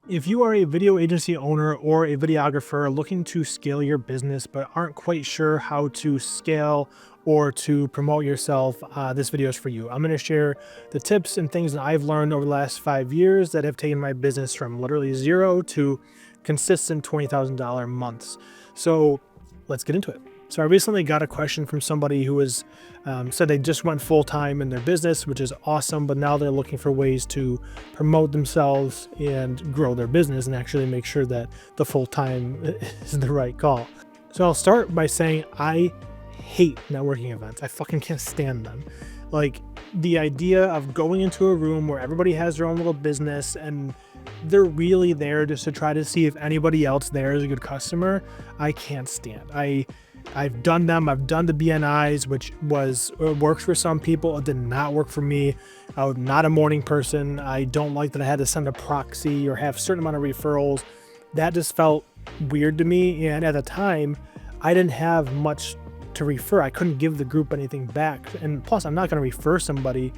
If you are a video agency owner or a videographer looking to scale your business but aren't quite sure how to scale or to promote yourself, this video is for you. I'm going to share the tips and things that I've learned over the last 5 years that have taken my business from literally zero to consistent $20,000 months. So let's get into it. So I recently got a question from somebody who said they just went full-time in their business, which is awesome, but now they're looking for ways to promote themselves and grow their business and actually make sure that the full-time is the right call. So I'll start by saying I hate networking events. I fucking can't stand them. Like the idea of going into a room where everybody has their own little business and they're really there just to try to see if anybody else there is a good customer, I can't stand. I've done them. I've done the BNIs, which works for some people. It did not work for me. I'm not a morning person. I don't like that I had to send a proxy or have a certain amount of referrals. That just felt weird to me. And at the time, I didn't have much to refer. I couldn't give the group anything back. And plus, I'm not going to refer somebody,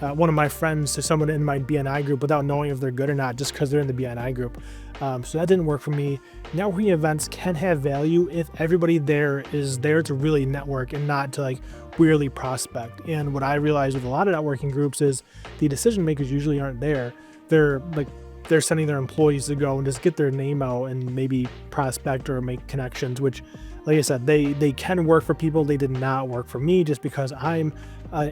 one of my friends, to someone in my BNI group without knowing if they're good or not, just because they're in the BNI group. So that didn't work for me. Networking events can have value if everybody there is there to really network and not to like weirdly prospect. And what I realized with a lot of networking groups is the decision makers usually aren't there. They're sending their employees to go and just get their name out and maybe prospect or make connections, which, like I said, they can work for people. They did not work for me just because I'm I'm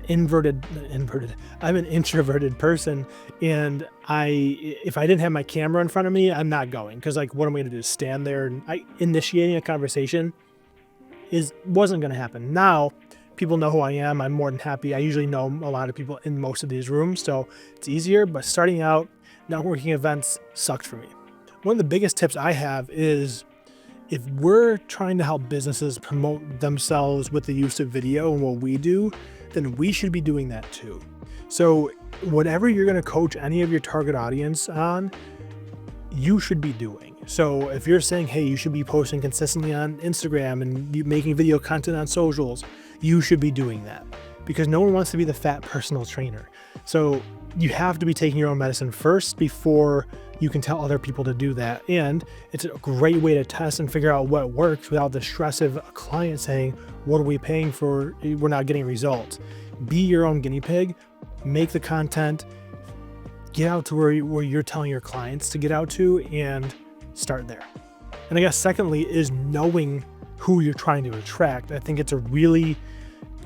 an introverted person, and if I didn't have my camera in front of me, I'm not going, because like, what am I going to do? Stand there and initiating a conversation wasn't going to happen. Now people know who I am. I'm more than happy. I usually know a lot of people in most of these rooms, so it's easier. But starting out, networking events sucked for me. One of the biggest tips I have is, if we're trying to help businesses promote themselves with the use of video and what we do, then we should be doing that too. So whatever you're going to coach any of your target audience on, you should be doing. So if you're saying, hey, you should be posting consistently on Instagram and making video content on socials, you should be doing that, because no one wants to be the fat personal trainer. So you have to be taking your own medicine first before you can tell other people to do that. And it's a great way to test and figure out what works without the stress of a client saying, what are we paying for? We're not getting results. Be your own guinea pig, make the content, get out to where you're telling your clients to get out to, and start there. And I guess secondly is knowing who you're trying to attract. I think it's a really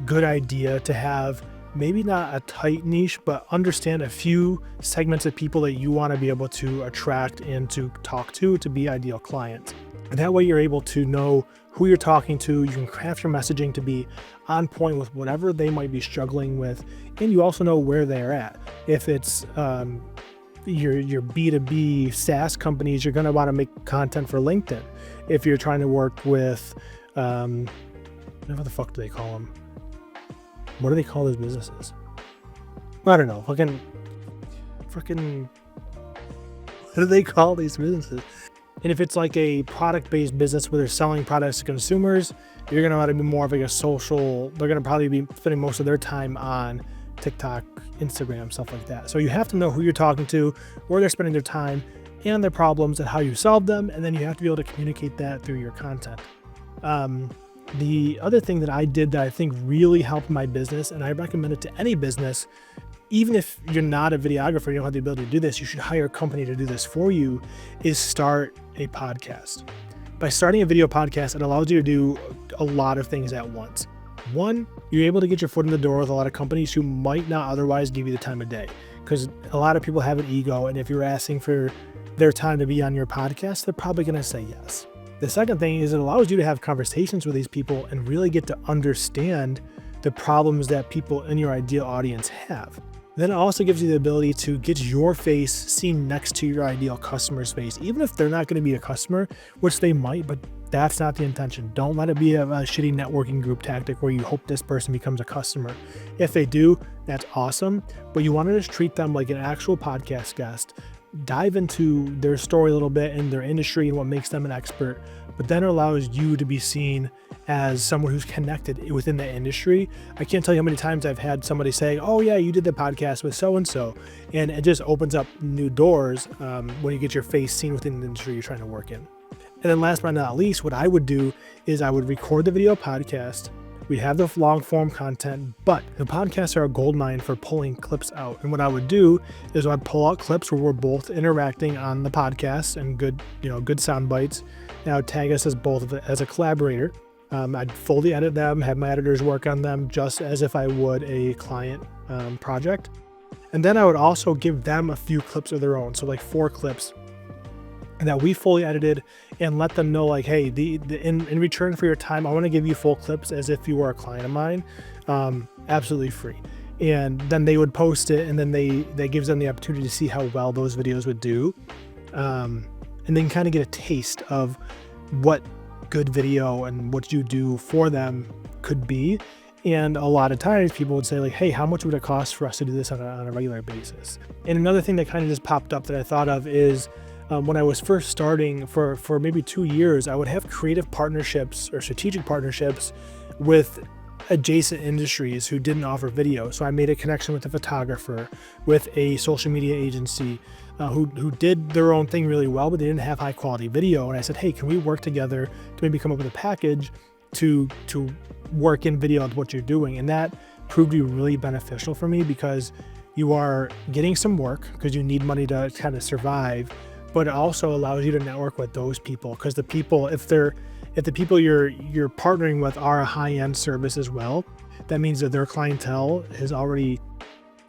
good idea to have maybe not a tight niche, but understand a few segments of people that you want to be able to attract and to talk to be ideal clients. And that way you're able to know who you're talking to. You can craft your messaging to be on point with whatever they might be struggling with. And you also know where they're at. If it's your B2B SaaS companies, you're going to want to make content for LinkedIn. If you're trying to work with, what the fuck do they call them? What do they call those businesses? I don't know. Fucking, what do they call these businesses? And if it's like a product-based business where they're selling products to consumers, you're going to want to be more of like a social. They're going to probably be spending most of their time on TikTok, Instagram, stuff like that. So you have to know who you're talking to, where they're spending their time, and their problems, and how you solve them. And then you have to be able to communicate that through your content. The other thing that I did that I think really helped my business, and I recommend it to any business, even if you're not a videographer, you don't have the ability to do this, you should hire a company to do this for you, is start a podcast. By starting a video podcast, it allows you to do a lot of things at once. One, you're able to get your foot in the door with a lot of companies who might not otherwise give you the time of day, because a lot of people have an ego, and if you're asking for their time to be on your podcast, they're probably going to say yes. The second thing is it allows you to have conversations with these people and really get to understand the problems that people in your ideal audience have. Then it also gives you the ability to get your face seen next to your ideal customer's face, even if they're not going to be a customer, which they might, but that's not the intention. Don't let it be a shitty networking group tactic where you hope this person becomes a customer. If they do, that's awesome, but you want to just treat them like an actual podcast guest. Dive into their story a little bit and their industry and what makes them an expert, but then it allows you to be seen as someone who's connected within the industry. I can't tell you how many times I've had somebody say, oh yeah, you did the podcast with so-and-so. And it just opens up new doors when you get your face seen within the industry you're trying to work in. And then last but not least, what I would do is I would record the video podcast. We have the long form content, but the podcasts are a goldmine for pulling clips out. And what I would do is I'd pull out clips where we're both interacting on the podcast and good sound bites. And I would tag us as both as a collaborator. I'd fully edit them, have my editors work on them just as if I would a client project. And then I would also give them a few clips of their own. So like 4 clips that we fully edited, and let them know like, hey, in return for your time, I want to give you full clips as if you were a client of mine, absolutely free. And then they would post it, and then that gives them the opportunity to see how well those videos would do, and then kind of get a taste of what good video and what you do for them could be. And a lot of times people would say like, hey, how much would it cost for us to do this on a regular basis? And another thing that kind of just popped up that I thought of is when I was first starting for maybe 2 years, I would have creative partnerships or strategic partnerships with adjacent industries who didn't offer video. So I made a connection with a photographer, with a social media agency who did their own thing really well, but they didn't have high quality video. And I said, hey, can we work together to maybe come up with a package to work in video with what you're doing? And that proved to be really beneficial for me, because you are getting some work because you need money to kind of survive, but it also allows you to network with those people, because the people, if the people you're partnering with are a high-end service as well, that means that their clientele is already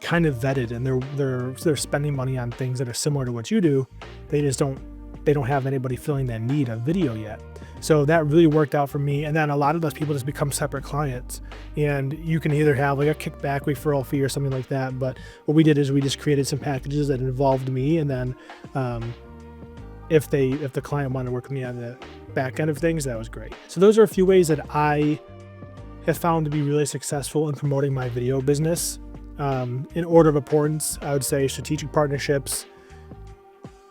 kind of vetted, and they're spending money on things that are similar to what you do. They don't have anybody filling that need of video yet. So that really worked out for me. And then a lot of those people just become separate clients, and you can either have like a kickback referral fee or something like that. But what we did is we just created some packages that involved me, and then if the client wanted to work with me on the back end of things, that was great. So those are a few ways that I have found to be really successful in promoting my video business. In order of importance, I would say strategic partnerships,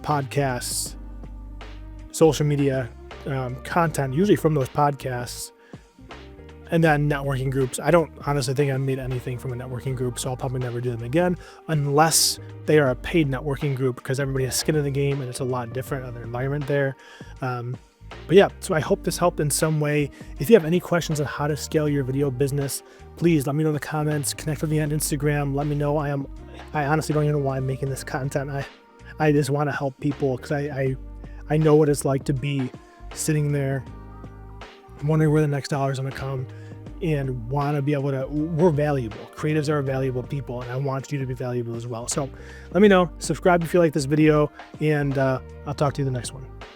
podcasts, social media content, usually from those podcasts, and then networking groups. I don't honestly think I made anything from a networking group, so I'll probably never do them again unless they are a paid networking group, because everybody has skin in the game and it's a lot different on their environment there. But yeah, so I hope this helped in some way. If you have any questions on how to scale your video business, please let me know in the comments. Connect with me on Instagram. Let me know. I honestly don't even know why I'm making this content. I just want to help people, because I know what it's like to be sitting there wondering where the next dollar is going to come, and want to be able to, we're valuable. Creatives are valuable people, and I want you to be valuable as well. So let me know, subscribe if you like this video, and I'll talk to you in the next one.